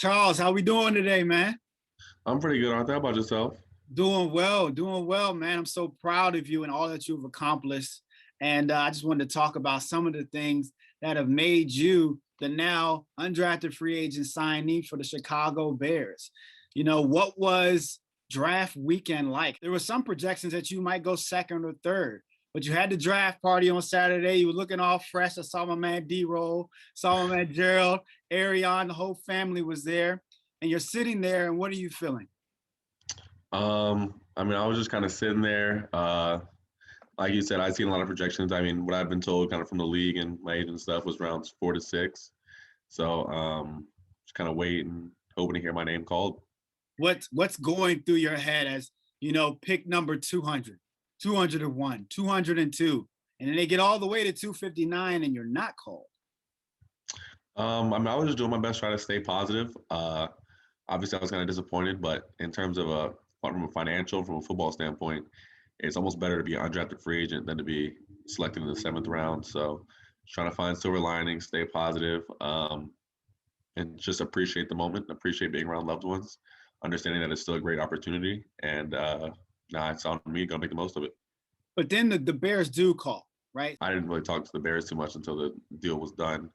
Charles, how we doing today, man? I'm pretty good, Arthur. How about yourself? Doing well, man. I'm so proud of you and all that you've accomplished. And I just wanted to talk about some of the things that have made you the now undrafted free agent signee for the Chicago Bears. What was draft weekend like? There were some projections that you might go second or third, but you had the draft party on Saturday. You were looking all fresh. I saw my man D-Roll, saw my man Gerald, Arion, the whole family was there. And you're sitting there, and what are you feeling? I was just kind of sitting there. Like you said, I've seen a lot of projections. I mean, what I've been told kind of from the league and my agent and stuff was rounds 4 to 6. So just kind of waiting, hoping to hear my name called. What's going through your head as, pick number 200, 201, 202, and then they get all the way to 259 and you're not called? I was just doing my best trying to stay positive. Obviously, I was kind of disappointed, but in terms of from a financial, from a football standpoint, it's almost better to be an undrafted free agent than to be selected in the 7th round. So just trying to find silver linings, stay positive, and just appreciate the moment, appreciate being around loved ones, understanding that it's still a great opportunity. And now it's on me, going to make the most of it. But then the Bears do call, right? I didn't really talk to the Bears too much until the deal was done.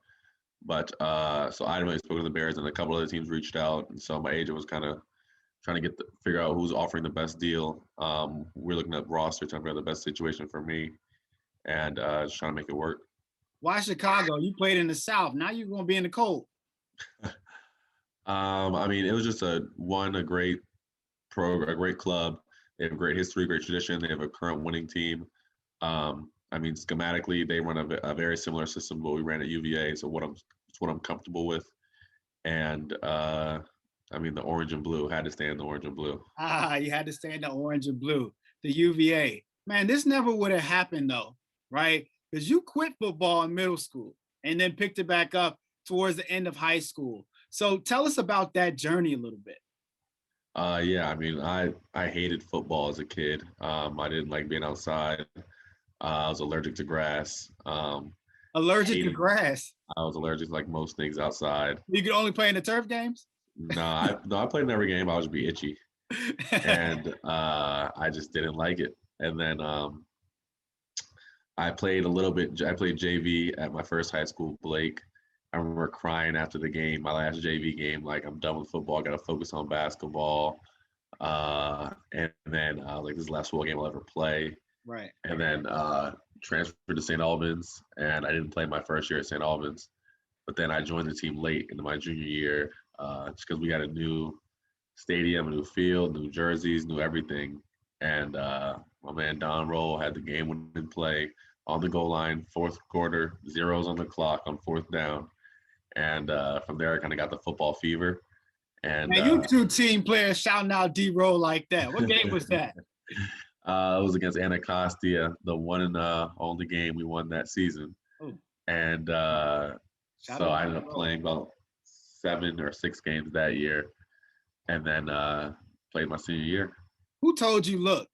But so I didn't really speak to the Bears, and a couple other teams reached out. And so my agent was kind of trying to figure out who's offering the best deal. We're looking at roster, trying to figure out the best situation for me, and just trying to make it work. Why Chicago? You played in the South. Now you're going to be in the cold. It was just a great program, a great club. They have a great history, great tradition. They have a current winning team. Schematically, they run a very similar system to what we ran at UVA. So it's what I'm comfortable with. And the orange and blue, had to stay in the orange and blue. You had to stay in the orange and blue, the UVA. Man, this never would have happened though, right? Because you quit football in middle school and then picked it back up towards the end of high school. So tell us about that journey a little bit. I hated football as a kid. I didn't like being outside. I was allergic to grass. Allergic to grass? I was allergic to like most things outside. You could only play in the turf games? No, I played in every game. I would just be itchy. And I just didn't like it. And then I played a little bit. I played JV at my first high school, Blake. I remember crying after the game, my last JV game, like I'm done with football. I got to focus on basketball. And then this is the last football game I'll ever play. Right. And then transferred to St. Albans, and I didn't play my first year at St. Albans. But then I joined the team late into my junior year just because we got a new stadium, a new field, new jerseys, new everything. And my man Don Roll had the game-winning play on the goal line, 4th quarter, 0s on the clock on 4th down. And from there, I kind of got the football fever. And now, you two team players shouting out D-Roll like that. What game was that? It was against Anacostia, the one and only game we won that season. Oh. And so I ended up playing about 7 or 6 games that year, and then played my senior year. Who told you, look,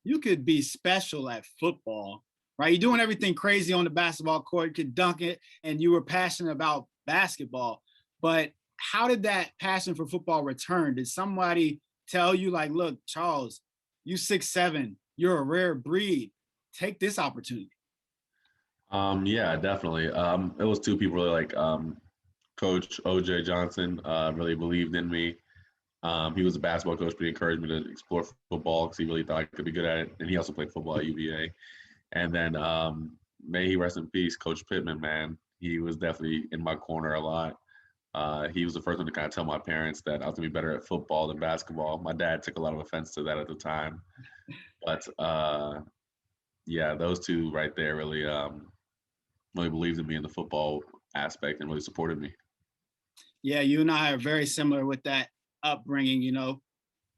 you could be special at football, right? You're doing everything crazy on the basketball court. You could dunk it, and you were passionate about basketball. But how did that passion for football return? Did somebody tell you, like, look, Charles, you 6'7", you're a rare breed. Take this opportunity. Yeah, definitely. It was 2 people really, like Coach OJ Johnson really believed in me. He was a basketball coach, but he encouraged me to explore football because he really thought I could be good at it. And he also played football at UVA. And then may he rest in peace, Coach Pittman, man. He was definitely in my corner a lot. He was the first one to kind of tell my parents that I was going to be better at football than basketball. My dad took a lot of offense to that at the time. But, yeah, those 2 right there really believed in me in the football aspect and really supported me. Yeah, you and I are very similar with that upbringing.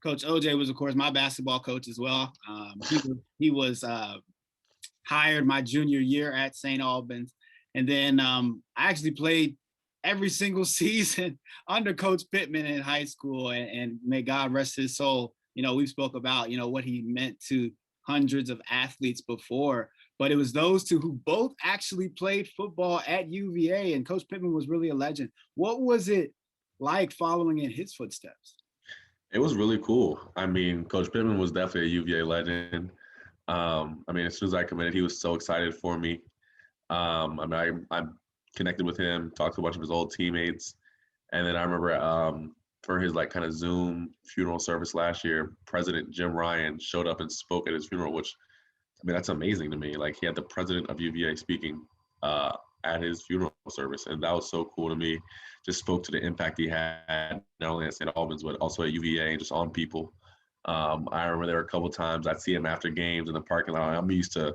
Coach OJ was, of course, my basketball coach as well. He was hired my junior year at St. Albans. And then I actually played every single season under Coach Pittman in high school, and may God rest his soul. We spoke about, what he meant to hundreds of athletes before, but it was those 2 who both actually played football at UVA, and Coach Pittman was really a legend. What was it like following in his footsteps? It was really cool. I mean, Coach Pittman was definitely a UVA legend. I mean, as soon as I committed, he was so excited for me. I mean, I connected with him, talked to a bunch of his old teammates, and then I remember for his like kind of Zoom funeral service last year, President Jim Ryan showed up and spoke at his funeral, which I mean that's amazing to me. Like he had the president of UVA speaking at his funeral service, and that was so cool to me. Just spoke to the impact he had not only at St. Albans but also at UVA and just on people. I remember there were a couple times I'd see him after games in the parking lot. I'm used to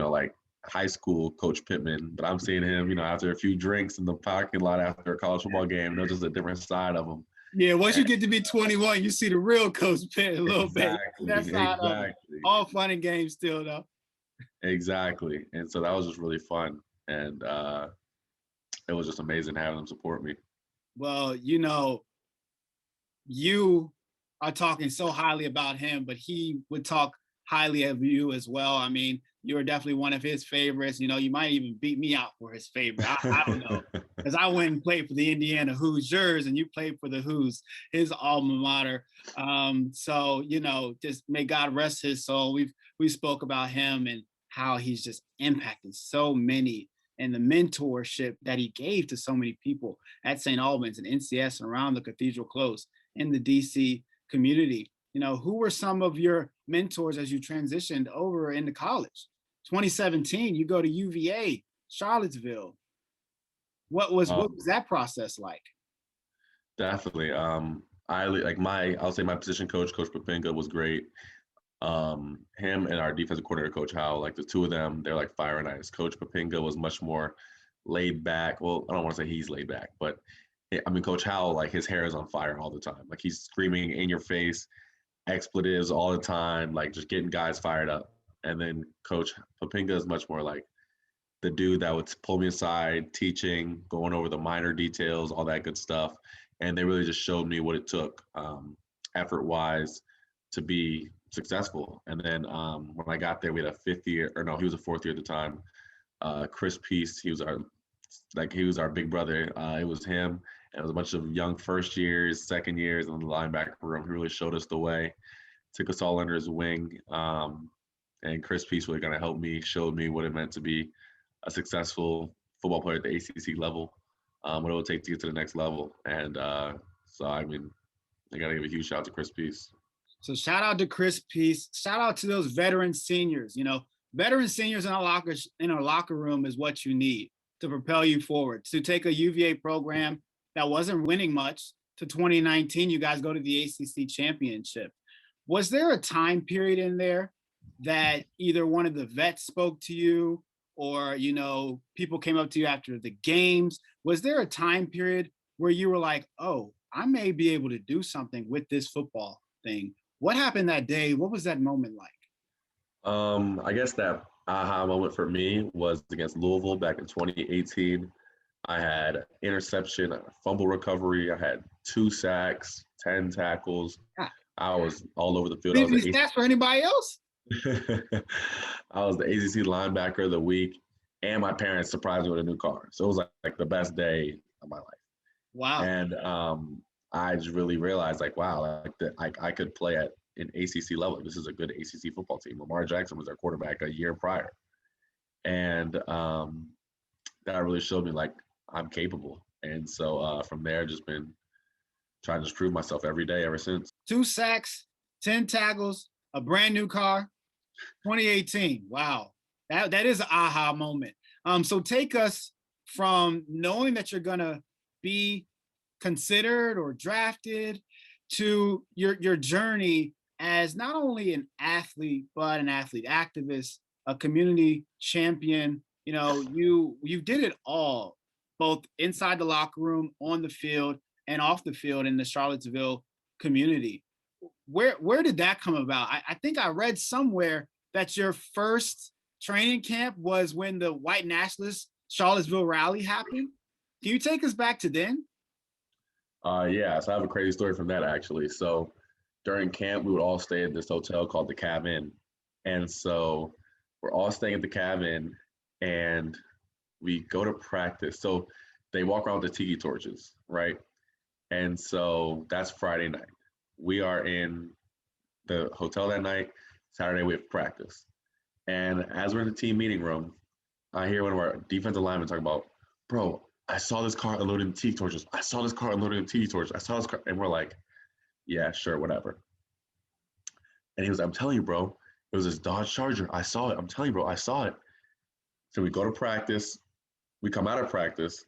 like high school Coach Pittman, but I'm seeing him, after a few drinks in the parking lot after a college football game. There's just a different side of him. Yeah, once you get to be 21, you see the real Coach Pitt a little bit. That's exactly. All fun and games still, though. Exactly. And so that was just really fun. And it was just amazing having them support me. Well, you are talking so highly about him, but he would talk highly of you as well. I mean, you were definitely one of his favorites. You might even beat me out for his favorite. I don't know. Because I went and played for the Indiana Hoosiers and you played for the Hoos, his alma mater. So, just may God rest his soul. We spoke about him and how he's just impacted so many and the mentorship that he gave to so many people at St. Albans and NCS and around the Cathedral Close in the DC community. Who were some of your mentors as you transitioned over into college? 2017, you go to UVA, Charlottesville. What was that process like? Definitely. I'll say my position coach, Coach Papinga, was great. Him and our defensive coordinator, Coach Howell, like the two of them, they're like fire and ice. Coach Papinga was much more laid back. Well, I don't want to say he's laid back, but I mean, Coach Howell, like his hair is on fire all the time. Like he's screaming in your face, expletives all the time, like just getting guys fired up. And then Coach Papinga is much more like the dude that would pull me aside, teaching, going over the minor details, all that good stuff. And they really just showed me what it took effort-wise to be successful. And then when I got there, we had he was a fourth year at the time. Chris Peace, he was our big brother. It was him, and it was a bunch of young first years, second years in the linebacker room. He really showed us the way, took us all under his wing. And Chris Peace really kind of helped me, showed me what it meant to be a successful football player at the ACC level, what it would take to get to the next level. And so, I mean, I got to give a huge shout out to Chris Peace. So shout out to Chris Peace. Shout out to those veteran seniors. Veteran seniors in our locker room is what you need to propel you forward. To take a UVA program that wasn't winning much to 2019, you guys go to the ACC championship. Was there a time period in there that either one of the vets spoke to you or, people came up to you after the games? Was there a time period where you were like, oh, I may be able to do something with this football thing? What happened that day? What was that moment like? I guess that aha moment for me was against Louisville back in 2018. I had interception, fumble recovery. I had 2 sacks, 10 tackles. I was all over the field. Leave these stats for anybody else? I was the ACC linebacker of the week, and my parents surprised me with a new car. So it was like the best day of my life. Wow. And I just really realized, wow, I could play at an ACC level. This is a good ACC football team. Lamar Jackson was their quarterback a year prior. And that really showed me, I'm capable. And so from there, just been trying to prove myself every day ever since. 2 sacks, 10 tackles, a brand new car, 2018. Wow. That is an aha moment. So take us from knowing that you're going to be considered or drafted to your journey as not only an athlete, but an athlete activist, a community champion. You did it all, both inside the locker room, on the field, and off the field in the Charlottesville community. Where did that come about? I think I read somewhere that your first training camp was when the white nationalist Charlottesville rally happened. Can you take us back to then? Yeah, so I have a crazy story from that, actually. So during camp, we would all stay at this hotel called the Cab Inn. And so we're all staying at the Cab Inn, and we go to practice. So they walk around with the tiki torches, right? And so that's Friday night. We are in the hotel that night. Saturday, we have practice. And as we're in the team meeting room, I hear one of our defensive linemen talk about, bro, I saw this car unloading tiki torches. I saw this car unloading tiki torches. I saw this car. And we're like, yeah, sure, whatever. And he was, I'm telling you, bro, it was this Dodge Charger. I saw it. I'm telling you, bro, I saw it. So we go to practice. We come out of practice.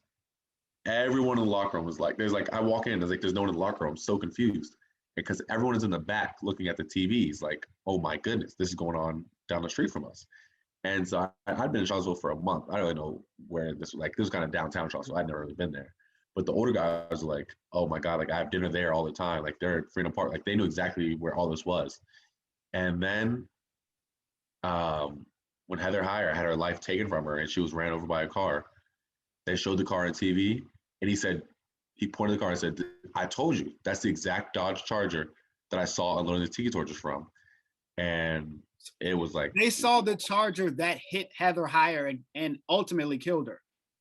Everyone in the locker room was like, I walk in, there's no one in the locker room. I'm so confused because everyone is in the back looking at the TVs like, oh my goodness, this is going on down the street from us. And so I'd been in Charlottesville for a month. I don't really know where this was. Like, this was kind of downtown Charlottesville. I'd never really been there. But the older guys were like, oh my God, like I have dinner there all the time. Like they're at Freedom Park. Like they knew exactly where all this was. And then when Heather Heyer had her life taken from her and she was ran over by a car, they showed the car on TV and he pointed the car and said, I told you, that's the exact Dodge Charger that I saw unloading the tiki torches from. And it was like, they saw the Charger that hit Heather Heyer and ultimately killed her.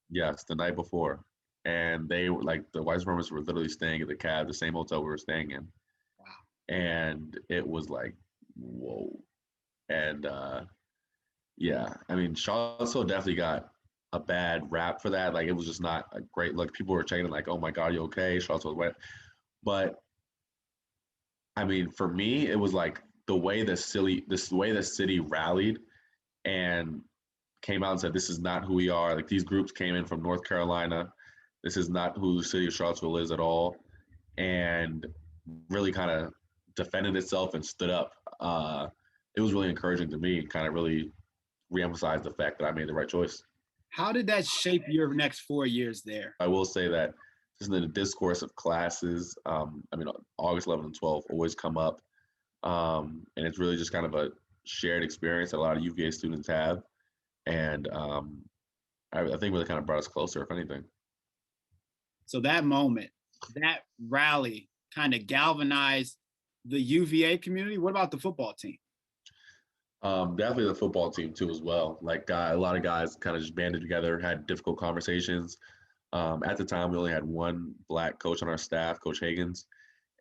Yes, the night before. And they were like, the white supremacists were literally staying at the cab, the same hotel we were staying in. Wow. And it was like, whoa. And yeah, I mean, Charlottesville definitely got a bad rap for that. Like, it was just not a great look. People were checking like, oh my God, you okay? Charlottesville's wet. But I mean, for me, it was like the way the city rallied and came out and said, this is not who we are. Like, these groups came in from North Carolina. This is not who the city of Charlottesville is at all. And really kind of defended itself and stood up. It was really encouraging to me, kind of really reemphasized the fact that I made the right choice. How did that shape your next 4 years there? I will say that just in the discourse of classes, I mean, August 11 and 12 always come up. And it's really just kind of a shared experience that a lot of UVA students have. And I think really kind of brought us closer, if anything. So that moment, that rally kind of galvanized the UVA community. What about the football team? Definitely the football team too as well. Like a lot of guys kind of just banded together, had difficult conversations. At the time, we only had one Black coach on our staff, Coach Higgins,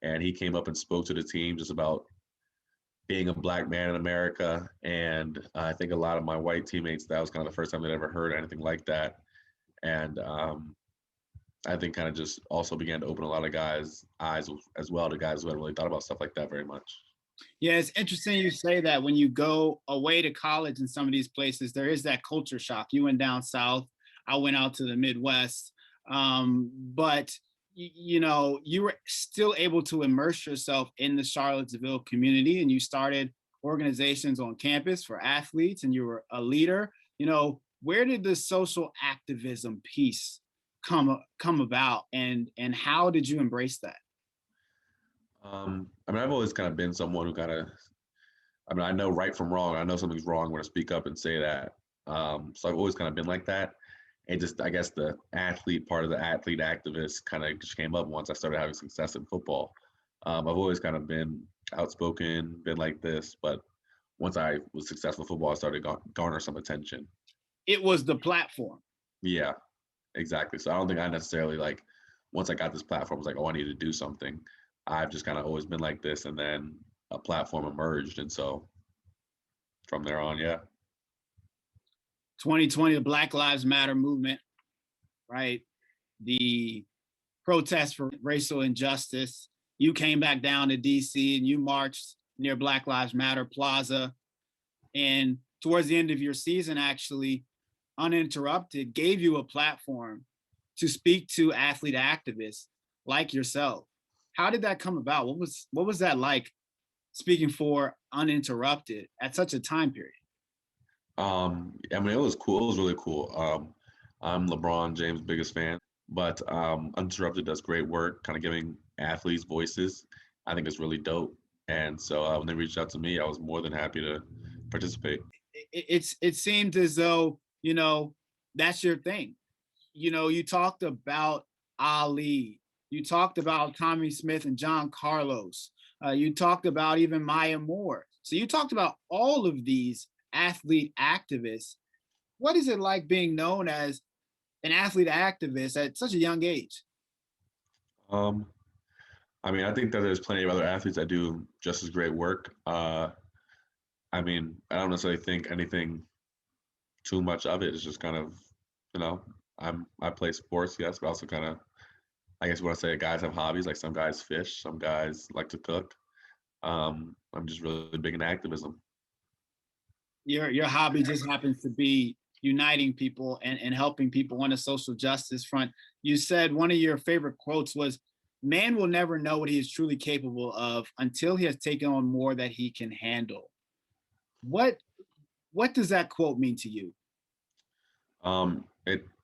and he came up and spoke to the team just about being a Black man in America. And I think a lot of my white teammates, that was kind of the first time they'd ever heard anything like that. And I think kind of just also began to open a lot of guys' eyes as well to guys who hadn't really thought about stuff like that very much. Yeah, it's interesting you say that. When you go away to college in some of these places, there is that culture shock. You went down south, I went out to the Midwest, but you know, you were still able to immerse yourself in the Charlottesville community, and you started organizations on campus for athletes, and you were a leader. You know, where did the social activism piece come about, and how did you embrace that? I mean, I've always kind of been someone who kind of, I mean, I know right from wrong. I know something's wrong when I speak up and say that. So I've always kind of been like that. And just, I guess the athlete part of the athlete activist kind of just came up once I started having success in football. I've always kind of been outspoken, been like this, but once I was successful in football, I started to garner some attention. It was the platform. Yeah, exactly. So I don't think I necessarily like, once I got this platform, I was like, oh, I need to do something. I've just kind of always been like this, and then a platform emerged, and so from there on, yeah. 2020, the Black Lives Matter movement, right? The protests for racial injustice. You came back down to DC and you marched near Black Lives Matter Plaza. And towards the end of your season, actually, Uninterrupted gave you a platform to speak to athlete activists like yourself. How did that come about? What was that like, speaking for Uninterrupted at such a time period? I mean, it was cool. It was really cool. I'm LeBron James' biggest fan, but Uninterrupted does great work, kind of giving athletes voices. I think it's really dope. And so when they reached out to me, I was more than happy to participate. It seemed as though, you know, that's your thing. You know, you talked about Ali, you talked about Tommy Smith and John Carlos, you talked about even Maya Moore. So you talked about all of these athlete activists. What is it like being known as an athlete activist at such a young age? I mean, I think that there's plenty of other athletes that do just as great work. I mean, I don't necessarily think anything too much of it. It's just kind of, you know, I play sports, yes, but also kind of, I guess what I say, guys have hobbies. Like some guys fish, some guys like to cook. I'm just really big in activism. Your hobby just happens to be uniting people and helping people on the social justice front. You said one of your favorite quotes was, "Man will never know what he is truly capable of until he has taken on more that he can handle." What what does that quote mean to you?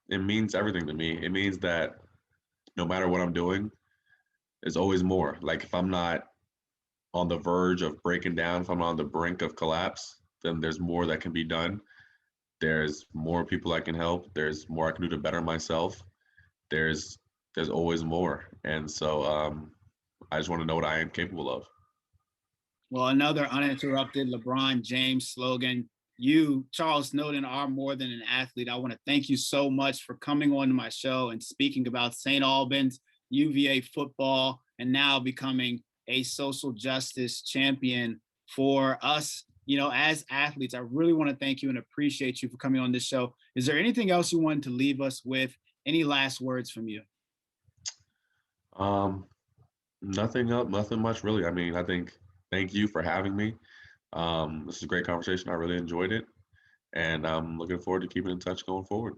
It means everything to me. It means that no matter what I'm doing, there's always more. Like if I'm not on the verge of breaking down, if I'm on the brink of collapse, then there's more that can be done. There's more people I can help. There's more I can do to better myself. There's there's always more, and so I just want to know what I am capable of. Well, another uninterrupted LeBron James slogan. You, Charles Snowden, are more than an athlete. I want to thank you so much for coming on to my show and speaking about St. Albans, UVA football, and now becoming a social justice champion for us, as athletes. I really want to thank you and appreciate you for coming on this show. Is there anything else you wanted to leave us with? Any last words from you? Um, Nothing up, nothing much really. I mean, I think thank you for having me. This is a great conversation. I really enjoyed it, and I'm looking forward to keeping in touch going forward.